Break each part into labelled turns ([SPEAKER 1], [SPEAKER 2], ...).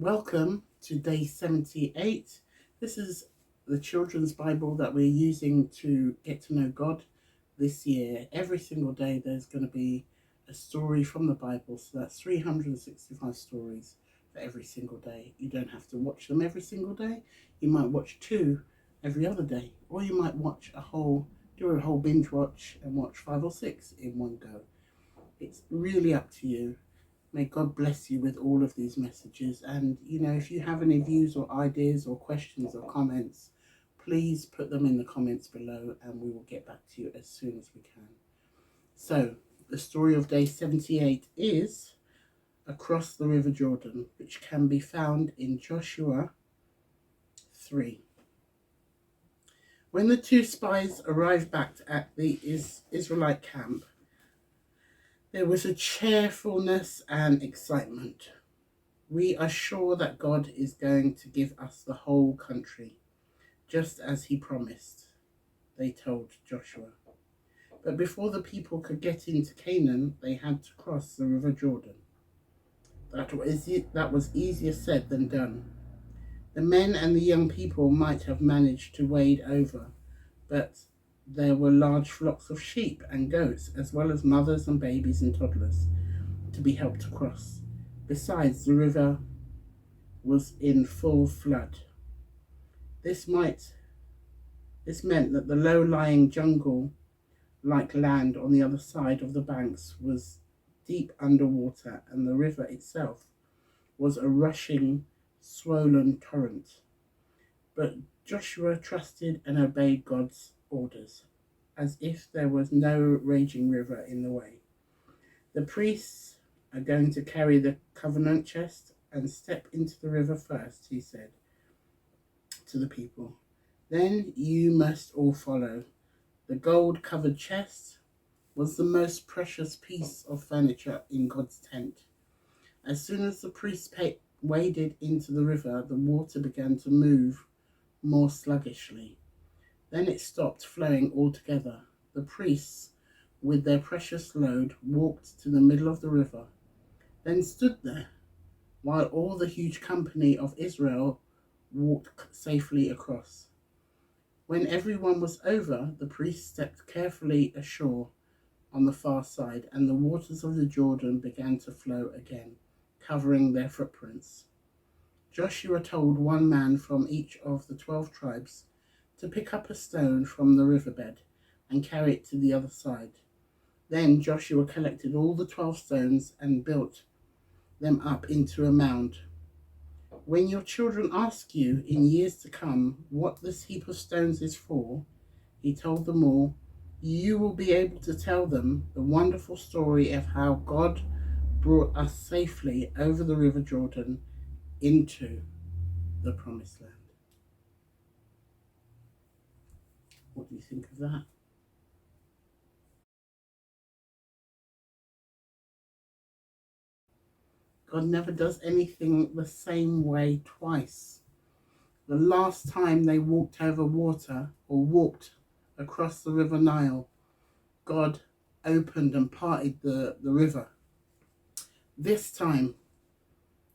[SPEAKER 1] Welcome to day 78. This is the children's Bible that we're using to get to know God this year. Every single day there's going to be a story from the Bible, so that's 365 stories for every single day. You don't have to watch them every single day. You might watch two every other day, or you might do a whole binge watch and watch 5 or 6 in one go. It's really up to you. May God bless you with all of these messages. And, if you have any views or ideas or questions or comments, please put them in the comments below and we will get back to you as soon as we can. So, the story of day 78 is across the River Jordan, which can be found in Joshua 3. When the two spies arrived back at the Israelite camp, there was a cheerfulness and excitement. We are sure that God is going to give us the whole country, just as he promised, they told Joshua. But before the people could get into Canaan, they had to cross the River Jordan. That was easier said than done. The men and the young people might have managed to wade over, but there were large flocks of sheep and goats, as well as mothers and babies and toddlers, to be helped across. Besides, the river was in full flood. This meant that the low-lying jungle-like land on the other side of the banks was deep underwater, and the river itself was a rushing, swollen torrent. But Joshua trusted and obeyed God's orders, as if there was no raging river in the way. The priests are going to carry the covenant chest and step into the river first, he said to the people. Then you must all follow. The gold-covered chest was the most precious piece of furniture in God's tent. As soon as the priests waded into the river, the water began to move more sluggishly. Then it stopped flowing altogether. The priests, with their precious load, walked to the middle of the river, then stood there, while all the huge company of Israel walked safely across. When everyone was over, the priests stepped carefully ashore on the far side, and the waters of the Jordan began to flow again, covering their footprints. Joshua told one man from each of the 12 tribes to pick up a stone from the riverbed and carry it to the other side. Then Joshua collected all the 12 stones and built them up into a mound. When your children ask you in years to come what this heap of stones is for, he told them all, you will be able to tell them the wonderful story of how God brought us safely over the River Jordan into the Promised Land. What do you think of that? God never does anything the same way twice. The last time they walked over water or walked across the River Nile, God opened and parted the river. This time,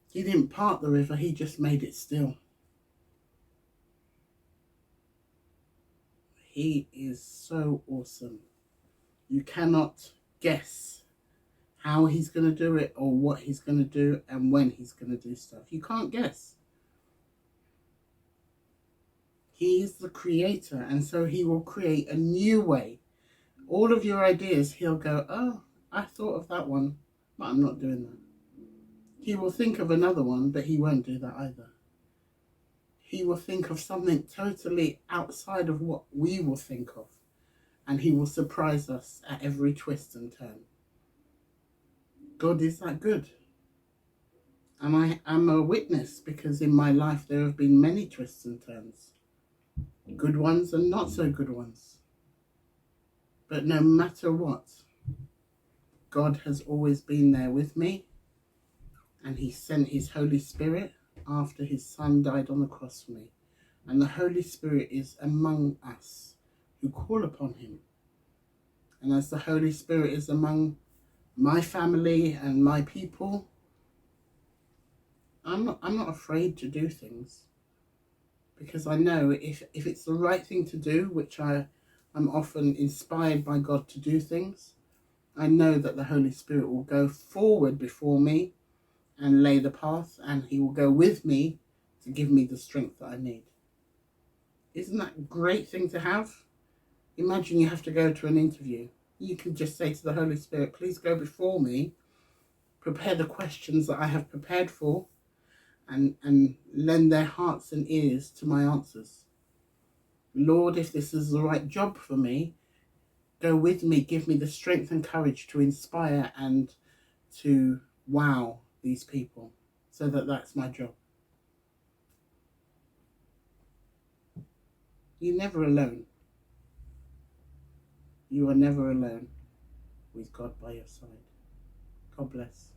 [SPEAKER 1] he didn't part the river, he just made it still. He is so awesome. You cannot guess how he's going to do it or what he's going to do and when he's going to do stuff. You can't guess. He is the creator, and so he will create a new way. All of your ideas, he'll go, oh, I thought of that one, but I'm not doing that. He will think of another one, but he won't do that either. He will think of something totally outside of what we will think of, and he will surprise us at every twist and turn. God is that good. And I am a witness, because in my life there have been many twists and turns. Good ones and not so good ones. But no matter what, God has always been there with me, and he sent his Holy Spirit after his Son died on the cross for me. And the Holy Spirit is among us who call upon him. And as the Holy Spirit is among my family and my people, I'm not afraid to do things, because I know if it's the right thing to do, which I'm often inspired by God to do things, I know that the Holy Spirit will go forward before me and lay the path, and he will go with me to give me the strength that I need. Isn't that a great thing to have? Imagine you have to go to an interview. You can just say to the Holy Spirit, please go before me, prepare the questions that I have prepared for, and lend their hearts and ears to my answers. Lord, if this is the right job for me, go with me, give me the strength and courage to inspire and to wow these people, so that that's my job. You're never alone. You are never alone with God by your side. God bless.